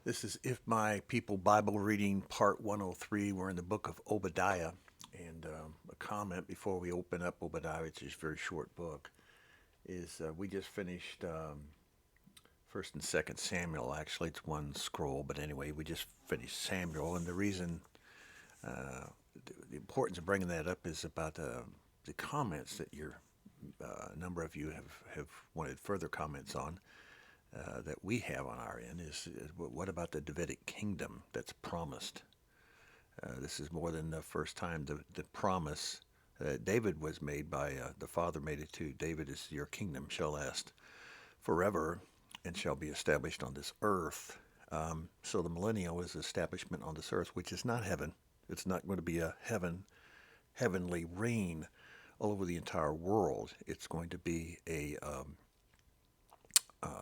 This is If My People Bible Reading, Part 103. We're in the book of Obadiah. And a comment before we open up Obadiah, which is a very short book, is we just finished 1st and 2nd Samuel. Actually, it's one scroll, but anyway, we just finished Samuel. And the reason, the importance of bringing that up is about the comments that a number of you have wanted further comments on. That we have on our end is what about the Davidic kingdom that's promised? This is more than the first time the promise David was made by the Father made it to David is your kingdom shall last forever and shall be established on this earth. So the millennial is establishment on this earth, which is not heaven. It's not going to be a heavenly reign all over the entire world. It's going to be a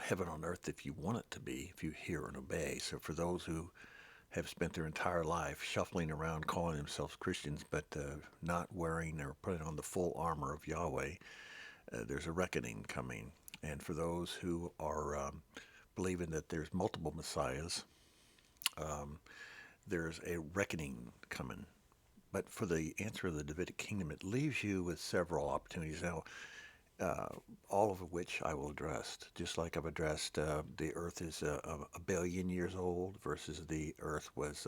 heaven on earth if you want it to be, if you hear and obey. So for those who have spent their entire life shuffling around calling themselves Christians but not wearing or putting on the full armor of Yahweh, there's a reckoning coming. And for those who are believing that there's multiple messiahs, there's a reckoning coming. But for the answer of the Davidic kingdom, it leaves you with several opportunities. Now, all of which I will address, just like I've addressed the Earth is a billion years old versus the Earth was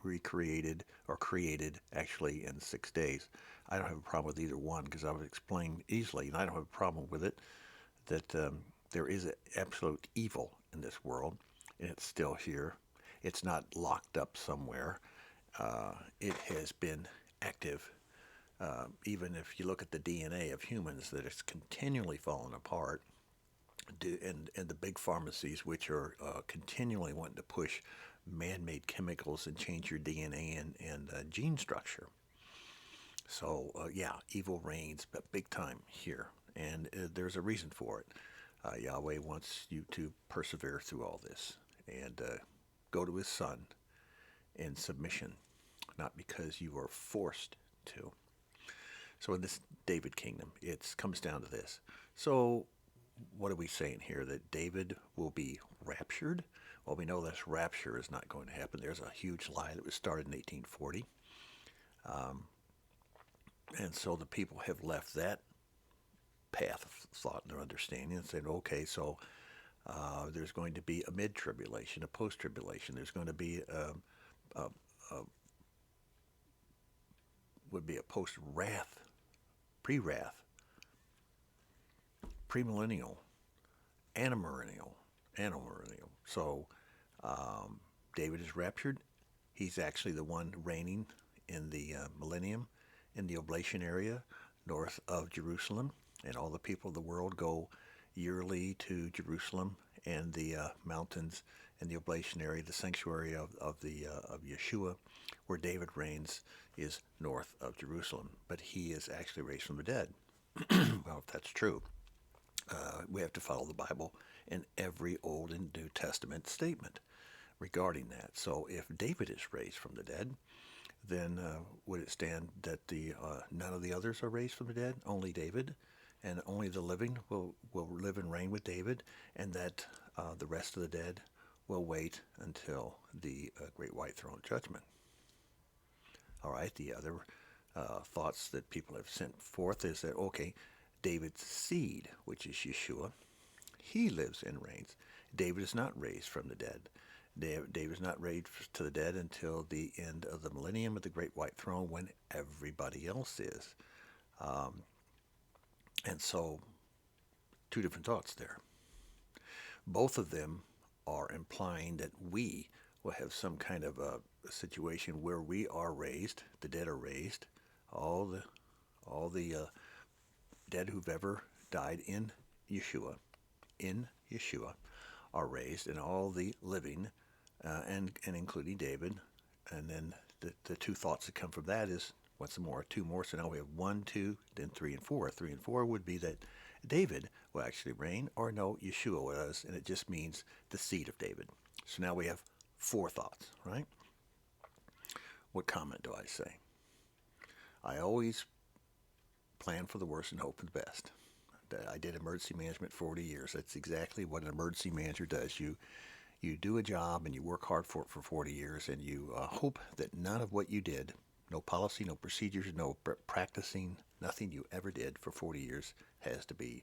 recreated or created actually in 6 days. I don't have a problem with either one because I would explain easily, and I don't have a problem with it, that there is absolute evil in this world, and it's still here. It's not locked up somewhere. It has been active even if you look at the DNA of humans, that it's continually falling apart, and the big pharmacies, which are continually wanting to push man-made chemicals and change your DNA and gene structure. So yeah, evil reigns, but big time here, and there's a reason for it. Yahweh wants you to persevere through all this and go to His Son in submission, not because you are forced to. So in this David kingdom, it comes down to this. So what are we saying here? That David will be raptured? Well, we know this rapture is not going to happen. There's a huge lie that was started in 1840. Um, and so the people have left that path of thought and their understanding and said, okay, so there's going to be a mid-tribulation, a post-tribulation. There's going to be a would be a post-wrath, pre-wrath, premillennial, anamillennial. So David is raptured. He's actually the one reigning in the millennium in the oblation area north of Jerusalem, and all the people of the world go yearly to Jerusalem and the mountains and the oblation area, the sanctuary of Yeshua, where David reigns, is north of Jerusalem. But he is actually raised from the dead. Well, if that's true, we have to follow the Bible in every Old and New Testament statement regarding that. So if David is raised from the dead, then would it stand that the none of the others are raised from the dead, only David, and only the living will live and reign with David, and that the rest of the dead will wait until the great white throne judgment? All right, the other thoughts that people have sent forth is that, okay, David's seed, which is Yeshua, he lives and reigns. David is not raised from the dead. David is not raised to the dead until the end of the millennium of the great white throne when everybody else is. Um, and so, two different thoughts there. Both of them are implying that we will have some kind of a situation where we are raised, the dead are raised, all the dead who've ever died in Yeshua, are raised, and all the living, and including David. And then the two thoughts that come from that is, what's more, two more. So now we have one, two, then three and four. Three and four would be that David will actually reign, or no, Yeshua does, and it just means the seed of David. So now we have four thoughts, right? What comment do I say? I always plan for the worst and hope for the best. I did emergency management 40 years. That's exactly what an emergency manager does. You You do a job and you work hard for it for 40 years, and you hope that none of what you did, no policy, no procedures, no practicing, nothing you ever did for 40 years has to be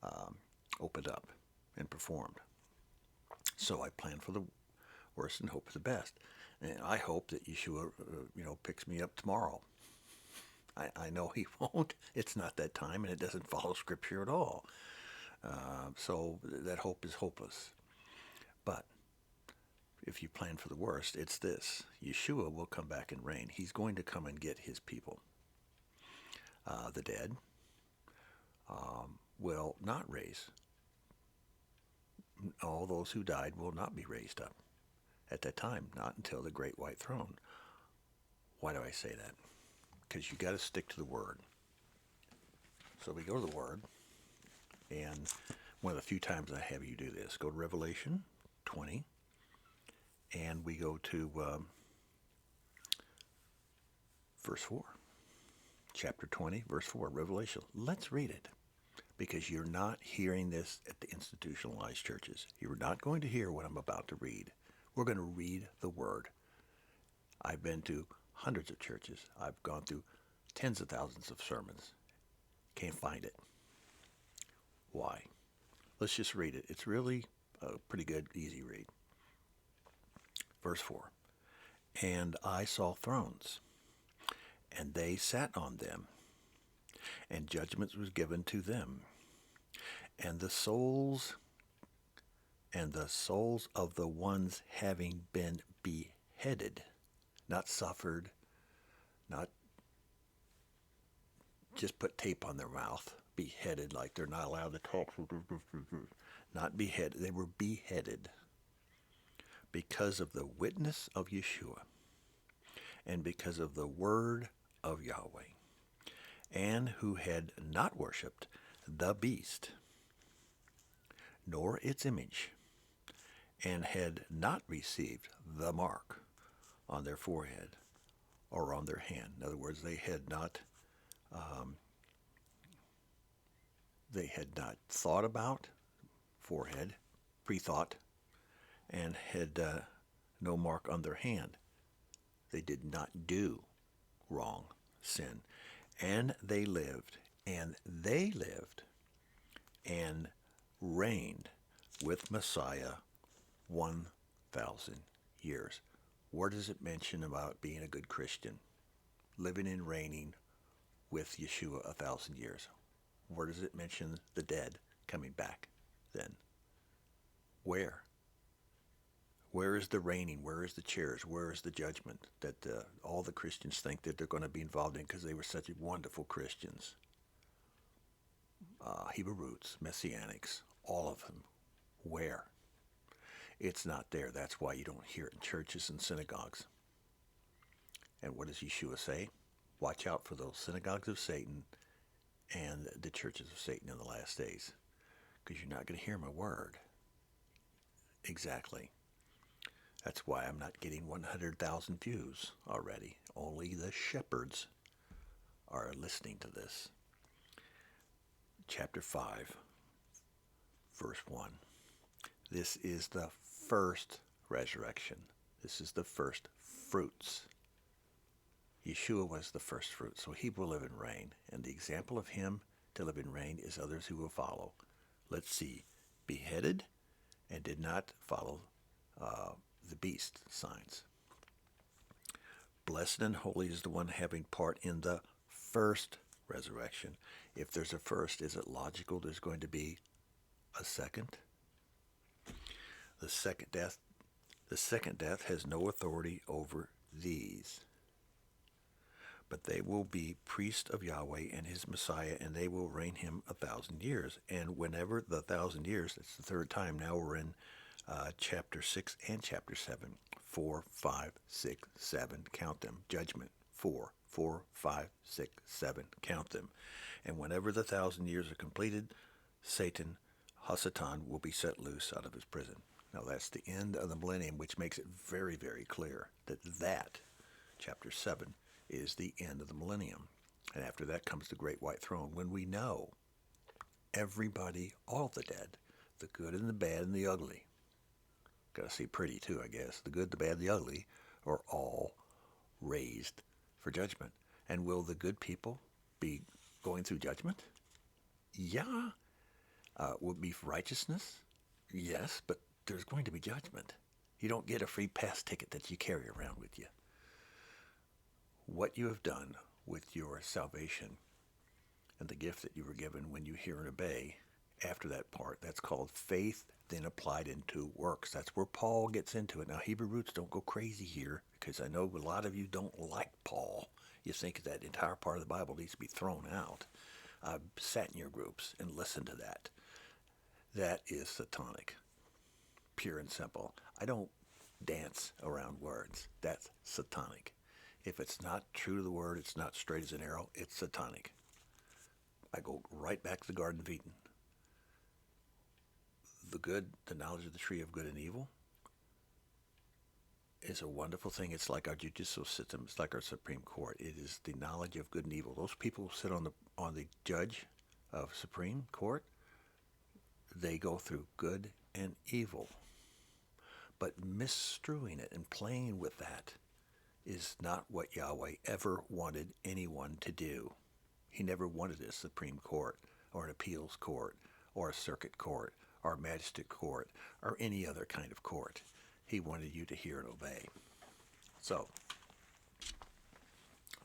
um, opened up and performed. So I plan for the worst and hope for the best. And I hope that Yeshua, picks me up tomorrow. I know he won't. It's not that time, and it doesn't follow Scripture at all. So that hope is hopeless. But if you plan for the worst, it's this. Yeshua will come back and reign. He's going to come and get his people. The dead will not raise. All those who died will not be raised up at that time, not until the great white throne. Why do I say that? Because you got to stick to the Word. So we go to the Word, and one of the few times I have you do this, go to Revelation 20, and we go to verse 4. Chapter 20, verse 4, Revelation. Let's read it, because you're not hearing this at the institutionalized churches. You're not going to hear what I'm about to read. We're going to read the Word. I've been to hundreds of churches. I've gone through tens of thousands of sermons. Can't find it. Why? Let's just read it. It's really a pretty good, easy read. Verse 4. And I saw thrones, and they sat on them, and judgment was given to them. And the souls of the ones having been beheaded, not suffered, not just put tape on their mouth, beheaded like they're not allowed to talk, not beheaded, they were beheaded because of the witness of Yeshua and because of the word of Yahweh, and who had not worshipped the beast, nor its image, and had not received the mark on their forehead or on their hand. In other words, they had not thought about forehead, pre-thought, and had no mark on their hand. They did not do wrong, sin. And they lived and reigned with Messiah 1,000 years. Where does it mention about being a good Christian? Living and reigning with Yeshua 1,000 years. Where does it mention the dead coming back then? Where? Where is the reigning? Where is the chairs? Where is the judgment that all the Christians think that they're going to be involved in because they were such wonderful Christians? Hebrew roots, Messianics, all of them. Where? It's not there. That's why you don't hear it in churches and synagogues. And what does Yeshua say? Watch out for those synagogues of Satan and the churches of Satan in the last days, because you're not going to hear my word. Exactly. That's why I'm not getting 100,000 views already. Only the shepherds are listening to this. Chapter 5, verse 1. This is the first resurrection. This is the first fruits. Yeshua was the first fruit, so he will live and reign. And the example of him to live and reign is others who will follow. Let's see. Beheaded and did not follow the beast signs. Blessed and holy is the one having part in the first resurrection. If there's a first, is it logical there's going to be a second? The second death has no authority over these, but they will be priests of Yahweh and his Messiah, and they will reign him 1,000 years. And whenever the 1,000 years, that's the third time. Now we're in chapter 6 and chapter 7. 4, 5, 6, 7, count them. Judgment, 4, 5, 6, 7, count them. And whenever the 1,000 years are completed, Satan, Hasatan, will be set loose out of his prison. Now that's the end of the millennium, which makes it very, very clear that chapter 7, is the end of the millennium. And after that comes the great white throne, when we know everybody, all the dead, the good and the bad and the ugly, Got to see pretty too, I guess. The good, the bad, the ugly are all raised for judgment. And will the good people be going through judgment? Yeah. Will it be for righteousness? Yes, but there's going to be judgment. You don't get a free pass ticket that you carry around with you. What you have done with your salvation and the gift that you were given when you hear and obey, after that part, that's called faith, then applied into works. That's where Paul gets into it. Now, Hebrew roots, don't go crazy here, because I know a lot of you don't like Paul. You think that entire part of the Bible needs to be thrown out. I've sat in your groups and listened to that. That is satanic, pure and simple. I don't dance around words. That's satanic. If it's not true to the word, it's not straight as an arrow, it's satanic. I go right back to the Garden of Eden. The good, the knowledge of the tree of good and evil, is a wonderful thing. It's like our judicial system. It's like our Supreme Court. It is the knowledge of good and evil. Those people who sit on the judge of Supreme Court, they go through good and evil. But misstruing it and playing with that is not what Yahweh ever wanted anyone to do. He never wanted a Supreme Court or an appeals court or a circuit court or a magistrate court or any other kind of court. He wanted you to hear and obey. So,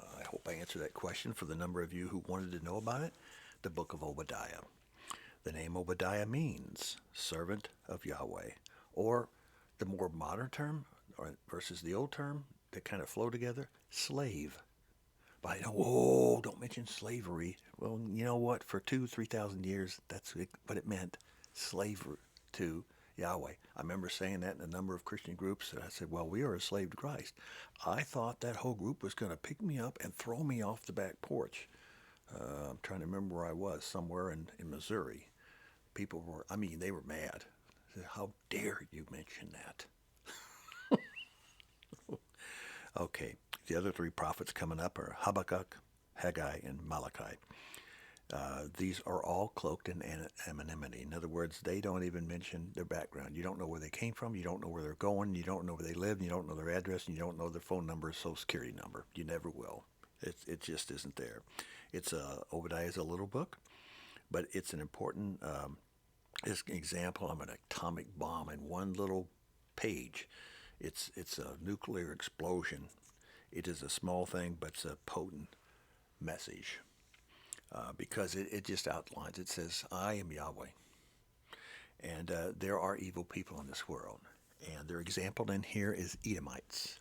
I hope I answered that question for the number of you who wanted to know about it. The book of Obadiah. The name Obadiah means servant of Yahweh, or the more modern term versus the old term that kind of flow together, slave. But I know, don't mention slavery. Well, you know what? For 3,000 years, that's what it meant, slave to Yahweh. I remember saying that in a number of Christian groups, and I said, well, we are a slave to Christ. I thought that whole group was going to pick me up and throw me off the back porch. I'm trying to remember where I was, somewhere in Missouri. People were, they were mad. I said, how dare you mention that? Okay, the other three prophets coming up are Habakkuk, Haggai, and Malachi. These are all cloaked in anonymity. In other words, they don't even mention their background. You don't know where they came from. You don't know where they're going. You don't know where they live. You don't know their address. And you don't know their phone number, social security number. You never will. It just isn't there. Obadiah is a little book, but it's an important it's an example of an atomic bomb in one little page. It's a nuclear explosion. It is a small thing, but it's a potent message. Because it just outlines, it says, I am Yahweh. And there are evil people in this world. And their example in here is Edomites.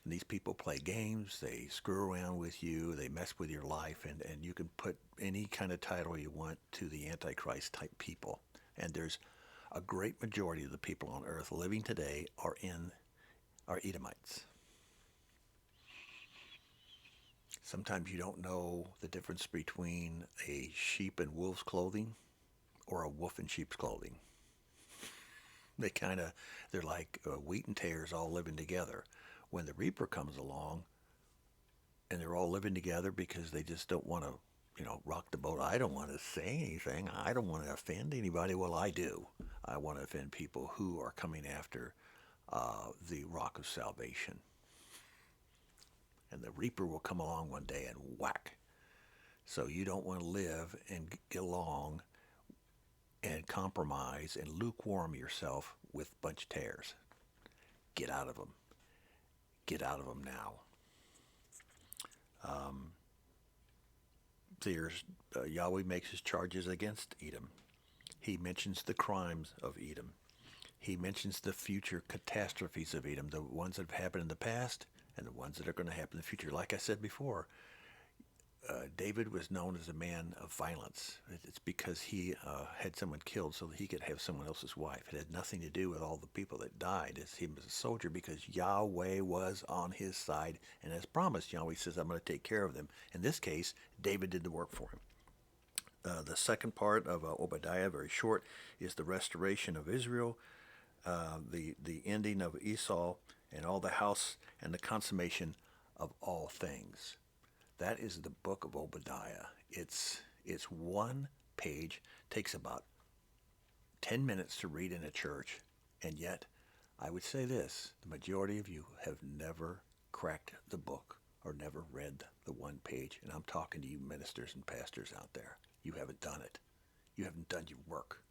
And these people play games, they screw around with you, they mess with your life, and you can put any kind of title you want to the Antichrist type people. And there's a great majority of the people on earth living today are Edomites. Sometimes you don't know the difference between a sheep in wolf's clothing or a wolf in sheep's clothing. They're like wheat and tares all living together. When the reaper comes along and they're all living together because they just don't want to, rock the boat. I don't want to say anything. I don't want to offend anybody. Well, I do. I want to offend people who are coming after the rock of salvation. And the reaper will come along one day and whack. So you don't want to live and get along and compromise and lukewarm yourself with a bunch of tares. Get out of them. Get out of them now. Yahweh makes his charges against Edom. He mentions the crimes of Edom. He mentions the future catastrophes of Edom, the ones that have happened in the past and the ones that are going to happen in the future. Like I said before, David was known as a man of violence. It's because he had someone killed so that he could have someone else's wife. It had nothing to do with all the people that died. He was a soldier because Yahweh was on his side. And as promised, Yahweh says, I'm going to take care of them. In this case, David did the work for him. The second part of Obadiah, very short, is the restoration of Israel, the ending of Esau and all the house, and the consummation of all things. That is the book of Obadiah. It's one page, takes about 10 minutes to read in a church, and yet I would say this: the majority of you have never cracked the book or never read the one page. And I'm talking to you ministers and pastors out there. You haven't done it. You haven't done your work.